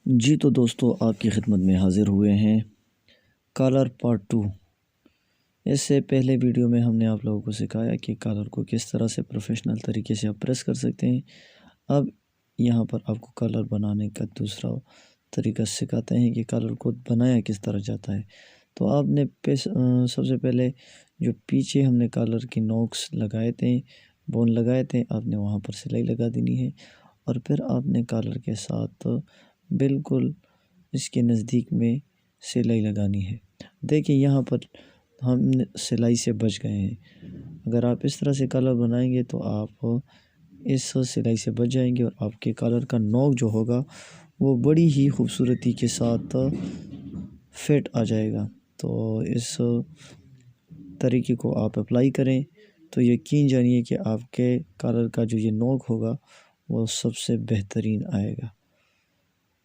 جی تو دوستو آپ کی خدمت میں حاضر ہوئے ہیں کالر پارٹ 2۔ اس سے پہلے ویڈیو میں ہم نے آپ لوگوں کو سکھایا کہ کالر کو کس طرح سے پروفیشنل طریقے سے آپ پریس کر سکتے ہیں۔ اب یہاں پر آپ کو کالر بنانے کا دوسرا طریقہ سکھاتے ہیں کہ کالر کو بنایا کس طرح جاتا ہے۔ تو آپ نے سب سے پہلے جو پیچھے ہم نے کالر کی نوکس لگائے تھے، بون لگائے تھے، آپ نے وہاں پر سلائی لگا دینی ہے اور پھر آپ نے کالر کے ساتھ بالکل اس کے نزدیک میں سلائی لگانی ہے۔ دیکھیں یہاں پر ہم سلائی سے بچ گئے ہیں۔ اگر آپ اس طرح سے کالر بنائیں گے تو آپ اس سلائی سے بچ جائیں گے اور آپ کے کالر کا نوک جو ہوگا وہ بڑی ہی خوبصورتی کے ساتھ فٹ آ جائے گا۔ تو اس طریقے کو آپ اپلائی کریں تو یقین جانیے کہ آپ کے کالر کا جو یہ نوک ہوگا وہ سب سے بہترین آئے گا۔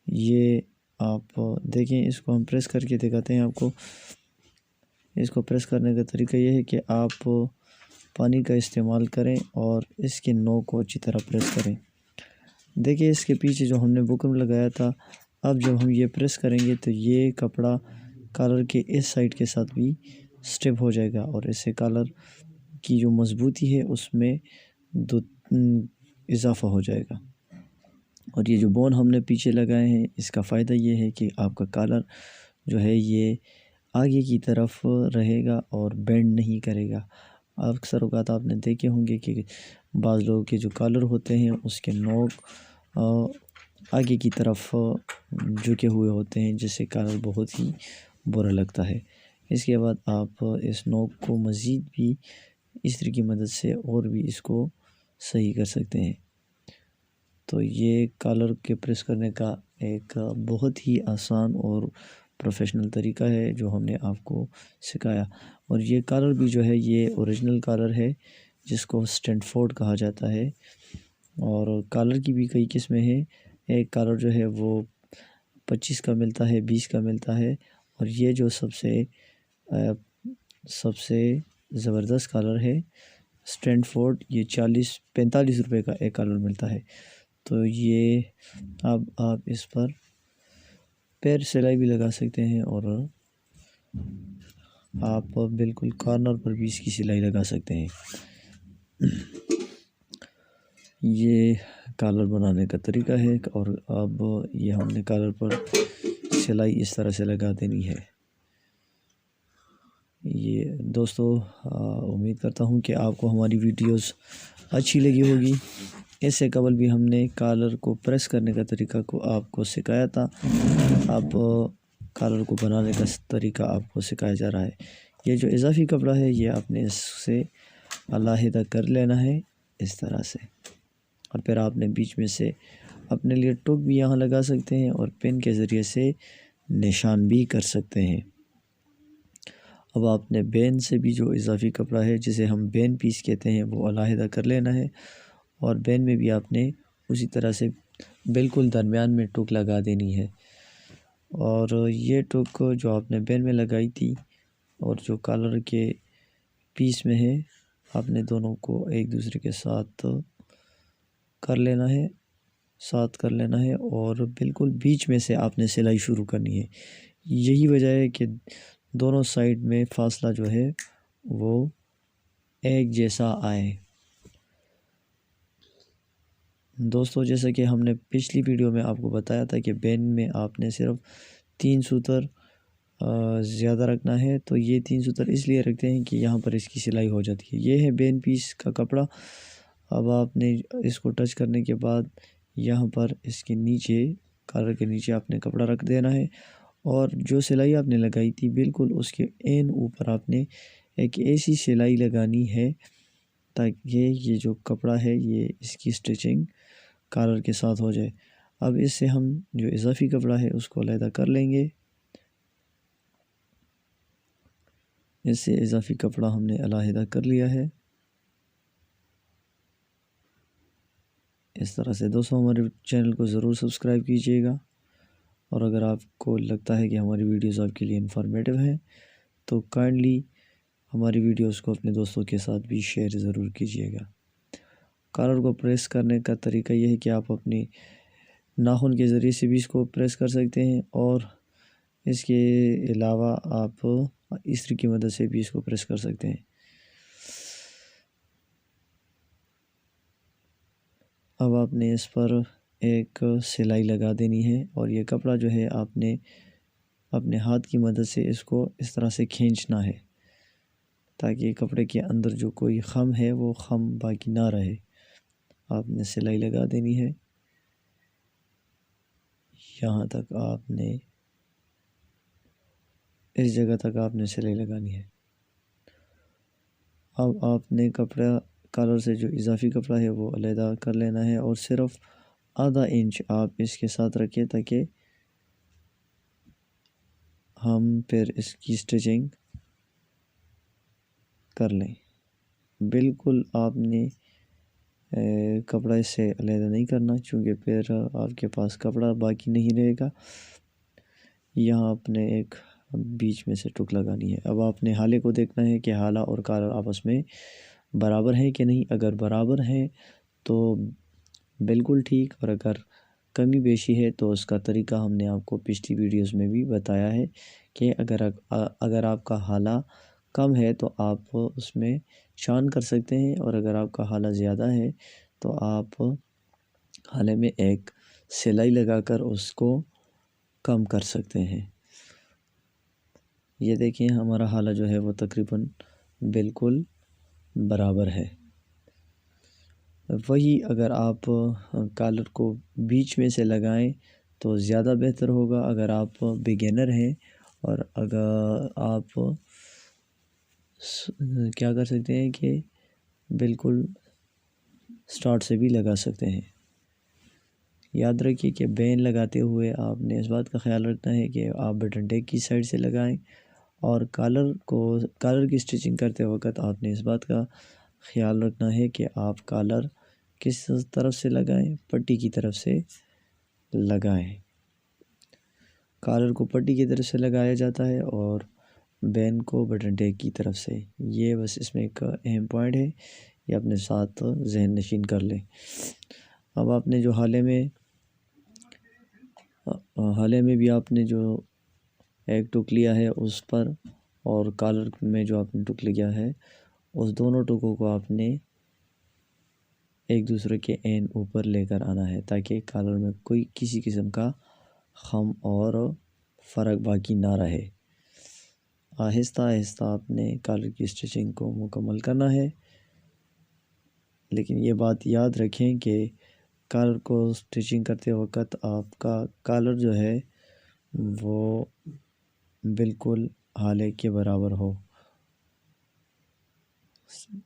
یہ آپ دیکھیں، اس کو ہم پریس کر کے دکھاتے ہیں آپ کو۔ اس کو پریس کرنے کا طریقہ یہ ہے کہ آپ پانی کا استعمال کریں اور اس کے نوک کو اچھی طرح پریس کریں۔ دیکھیں اس کے پیچھے جو ہم نے بکرم لگایا تھا، اب جب ہم یہ پریس کریں گے تو یہ کپڑا کالر کے اس سائڈ کے ساتھ بھی سٹپ ہو جائے گا اور اس سے کالر کی جو مضبوطی ہے اس میں اضافہ ہو جائے گا۔ اور یہ جو بون ہم نے پیچھے لگائے ہیں، اس کا فائدہ یہ ہے کہ آپ کا کالر جو ہے یہ آگے کی طرف رہے گا اور بینڈ نہیں کرے گا۔ اکثر اوقات آپ نے دیکھے ہوں گے کہ بعض لوگوں کے جو کالر ہوتے ہیں اس کے نوک آگے کی طرف جھکے ہوئے ہوتے ہیں، جس سے کالر بہت ہی برا لگتا ہے۔ اس کے بعد آپ اس نوک کو مزید بھی استری کی مدد سے اور بھی اس کو صحیح کر سکتے ہیں۔ تو یہ کالر کے پریس کرنے کا ایک بہت ہی آسان اور پروفیشنل طریقہ ہے جو ہم نے آپ کو سکھایا۔ اور یہ کالر بھی جو ہے یہ اوریجنل کالر ہے جس کو اسٹینڈ فورڈ کہا جاتا ہے۔ اور کالر کی بھی کئی قسمیں ہیں۔ ایک کالر جو ہے وہ 25 کا ملتا ہے، 20 کا ملتا ہے، اور یہ جو سب سے زبردست کالر ہے اسٹینڈ فورڈ، یہ 45 روپے کا ایک کالر ملتا ہے۔ تو یہ اب آپ اس پر پیر سلائی بھی لگا سکتے ہیں اور آپ بالکل کارنر پر بھی اس کی سلائی لگا سکتے ہیں۔ یہ کالر بنانے کا طریقہ ہے اور اب یہ ہم نے کالر پر سلائی اس طرح سے لگا دینی ہے۔ یہ دوستو امید کرتا ہوں کہ آپ کو ہماری ویڈیوز اچھی لگی ہوگی۔ اس سے قبل بھی ہم نے کالر کو پریس کرنے کا طریقہ کو آپ کو سکھایا تھا۔ اب کالر کو بنانے کا طریقہ آپ کو سکھایا جا رہا ہے۔ یہ جو اضافی کپڑا ہے یہ آپ نے اس سے علیحدہ کر لینا ہے اس طرح سے، اور پھر آپ نے بیچ میں سے اپنے لیے ٹوک بھی یہاں لگا سکتے ہیں اور پین کے ذریعے سے نشان بھی کر سکتے ہیں۔ اب آپ نے بین سے بھی جو اضافی کپڑا ہے جسے ہم بین پیس کہتے ہیں وہ علیحدہ کر لینا ہے، اور بین میں بھی آپ نے اسی طرح سے بالکل درمیان میں ٹوک لگا دینی ہے۔ اور یہ ٹوک جو آپ نے بین میں لگائی تھی اور جو کالر کے پیس میں ہے، آپ نے دونوں کو ایک دوسرے کے ساتھ کر لینا ہے اور بالکل بیچ میں سے آپ نے سلائی شروع کرنی ہے۔ یہی وجہ ہے کہ دونوں سائیڈ میں فاصلہ جو ہے وہ ایک جیسا آئے۔ دوستو جیسا کہ ہم نے پچھلی ویڈیو میں آپ کو بتایا تھا کہ بین میں آپ نے صرف 3 سوتر زیادہ رکھنا ہے، تو یہ 3 سوتر اس لیے رکھتے ہیں کہ یہاں پر اس کی سلائی ہو جاتی ہے۔ یہ ہے بین پیس کا کپڑا۔ اب آپ نے اس کو ٹچ کرنے کے بعد یہاں پر اس کے نیچے، کالر کے نیچے آپ نے کپڑا رکھ دینا ہے، اور جو سلائی آپ نے لگائی تھی بالکل اس کے عین اوپر آپ نے ایک ایسی سلائی لگانی ہے تاکہ یہ جو کپڑا ہے یہ اس کی سٹچنگ کالر کے ساتھ ہو جائے۔ اب اس سے ہم جو اضافی کپڑا ہے اس کو علیحدہ کر لیں گے۔ اس سے اضافی کپڑا ہم نے علیحدہ کر لیا ہے اس طرح سے۔ دوستوں ہمارے چینل کو ضرور سبسکرائب کیجیے گا، اور اگر آپ کو لگتا ہے کہ ہماری ویڈیوز آپ کے لیے انفارمیٹیو ہیں تو کائنڈلی ہماری ویڈیوز کو اپنے دوستوں کے ساتھ بھی شیئر ضرور کیجیے گا۔ کالر کو پریس کرنے کا طریقہ یہ ہے کہ آپ اپنی ناخن کے ذریعے سے بھی اس کو پریس کر سکتے ہیں، اور اس کے علاوہ آپ استری کی مدد سے بھی اس کو پریس کر سکتے ہیں۔ اب آپ نے اس پر ایک سلائی لگا دینی ہے، اور یہ کپڑا جو ہے آپ نے اپنے ہاتھ کی مدد سے اس کو اس طرح سے کھینچنا ہے، تاکہ کپڑے کے اندر جو کوئی خم ہے وہ خم باقی نہ رہے۔ آپ نے سلائی لگا دینی ہے، یہاں تک آپ نے، اس جگہ تک آپ نے سلائی لگانی ہے۔ اب آپ نے کپڑا کالر سے جو اضافی کپڑا ہے وہ علیحدہ کر لینا ہے، اور صرف آدھا انچ آپ اس کے ساتھ رکھیں، تاکہ ہم پھر اس کی سٹچنگ کر لیں۔ بالکل آپ نے کپڑا اس سے علیحدہ نہیں کرنا، چونکہ پھر آپ کے پاس کپڑا باقی نہیں رہے گا۔ یہاں آپ نے ایک بیچ میں سے ٹک لگانی ہے۔ اب آپ نے حالے کو دیکھنا ہے کہ حالہ اور کالر آپس میں برابر ہیں کہ نہیں۔ اگر برابر ہیں تو بالکل ٹھیک، اور اگر کمی بیشی ہے تو اس کا طریقہ ہم نے آپ کو پچھلی ویڈیوز میں بھی بتایا ہے کہ اگر آپ کا حالہ کم ہے تو آپ اس میں شان کر سکتے ہیں، اور اگر آپ کا حالہ زیادہ ہے تو آپ حالے میں ایک سلائی لگا کر اس کو کم کر سکتے ہیں۔ یہ دیکھیں ہمارا حالہ جو ہے وہ تقریباً بالکل برابر ہے۔ وہی اگر آپ کالر کو بیچ میں سے لگائیں تو زیادہ بہتر ہوگا، اگر آپ بگینر ہیں، اور اگر آپ کیا کر سکتے ہیں کہ بالکل سٹارٹ سے بھی لگا سکتے ہیں۔ یاد رکھیے کہ بین لگاتے ہوئے آپ نے اس بات کا خیال رکھنا ہے کہ آپ بٹن ٹیک کی سائڈ سے لگائیں، اور کالر کی سٹچنگ کرتے وقت آپ نے اس بات کا خیال رکھنا ہے کہ آپ کالر کس طرف سے لگائیں، پٹی کی طرف سے لگائیں۔ کالر کو پٹی کی طرف سے لگایا جاتا ہے اور بین کو بٹن ٹیک کی طرف سے۔ یہ بس اس میں ایک اہم پوائنٹ ہے، یہ اپنے ساتھ ذہن نشین کر لیں۔ اب آپ نے جو حالے میں بھی آپ نے جو ایک ٹک لیا ہے اس پر، اور کالر میں جو آپ نے ٹک لیا ہے، اس دونوں ٹکوں کو آپ نے ایک دوسرے کے عین اوپر لے کر آنا ہے، تاکہ کالر میں کوئی کسی قسم کا خم اور فرق باقی نہ رہے۔ آہستہ آہستہ آپ نے کالر کی سٹچنگ کو مکمل کرنا ہے، لیکن یہ بات یاد رکھیں کہ کالر کو سٹچنگ کرتے وقت آپ کا کالر جو ہے وہ بالکل حالے کے برابر ہو۔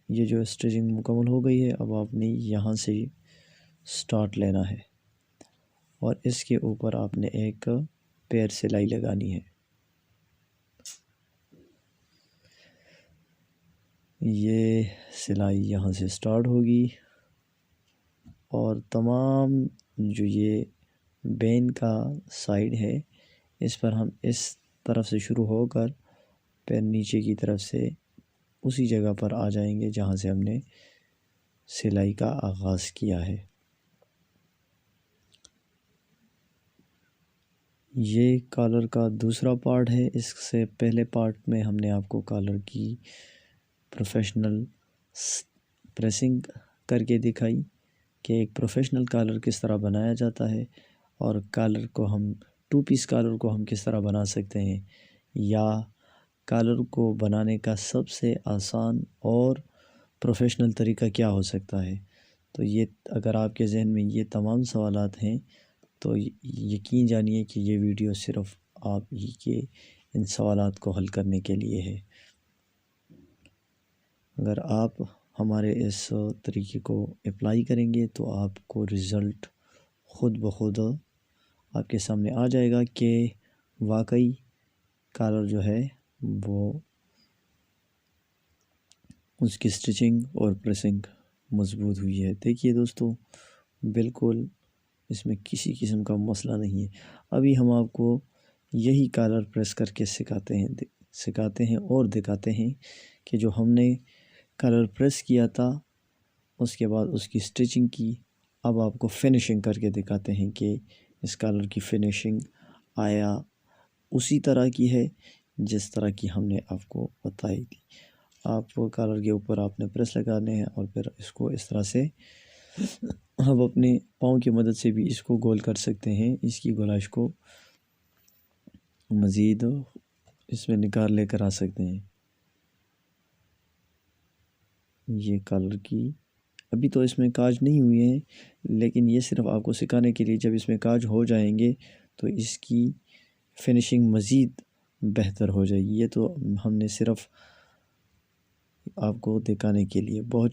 یہ جو سٹچنگ مکمل ہو گئی ہے، اب آپ نے یہاں سے سٹارٹ لینا ہے، اور اس کے اوپر آپ نے ایک پیر سلائی لگانی ہے۔ یہ سلائی یہاں سے سٹارٹ ہوگی، اور تمام جو یہ بین کا سائیڈ ہے اس پر ہم اس طرف سے شروع ہو کر پھر نیچے کی طرف سے اسی جگہ پر آ جائیں گے جہاں سے ہم نے سلائی کا آغاز کیا ہے۔ یہ کالر کا دوسرا پارٹ ہے۔ اس سے پہلے پارٹ میں ہم نے آپ کو کالر کی پروفیشنل پریسنگ کر کے دکھائی کہ ایک پروفیشنل کالر کس طرح بنایا جاتا ہے، اور کالر کو ہم 2 پیس کالر کو ہم کس طرح بنا سکتے ہیں، یا کالر کو بنانے کا سب سے آسان اور پروفیشنل طریقہ کیا ہو سکتا ہے۔ تو یہ اگر آپ کے ذہن میں یہ تمام سوالات ہیں تو یقین جانیے کہ یہ ویڈیو صرف آپ ہی کے ان سوالات کو حل کرنے کے لیے ہے۔ اگر آپ ہمارے اس طریقے کو اپلائی کریں گے تو آپ کو رزلٹ خود بخود آپ کے سامنے آ جائے گا کہ واقعی کالر جو ہے وہ اس کی سٹچنگ اور پریسنگ مضبوط ہوئی ہے۔ دیکھیے دوستو، بالکل اس میں کسی قسم کا مسئلہ نہیں ہے۔ ابھی ہم آپ کو یہی کالر پریس کر کے سکھاتے ہیں اور دکھاتے ہیں کہ جو ہم نے کالر پریس کیا تھا اس کے بعد اس کی سٹچنگ کی، اب آپ کو فنیشنگ کر کے دکھاتے ہیں کہ اس کالر کی فنیشنگ آیا اسی طرح کی ہے جس طرح کی ہم نے آپ کو بتائی تھی۔ آپ کالر کے اوپر آپ نے پریس لگانے ہیں اور پھر اس کو اس طرح سے ہم اپنے پاؤں کی مدد سے بھی اس کو گول کر سکتے ہیں۔ اس کی گولائش کو مزید اس میں نکال لے کر آ سکتے ہیں۔ یہ کالر کی ابھی تو اس میں کاج نہیں ہوئے ہیں، لیکن یہ صرف آپ کو سکھانے کے لیے، جب اس میں کاج ہو جائیں گے تو اس کی فنیشنگ مزید بہتر ہو جائے گی۔ یہ تو ہم نے صرف آپ کو دکھانے کے لیے بہت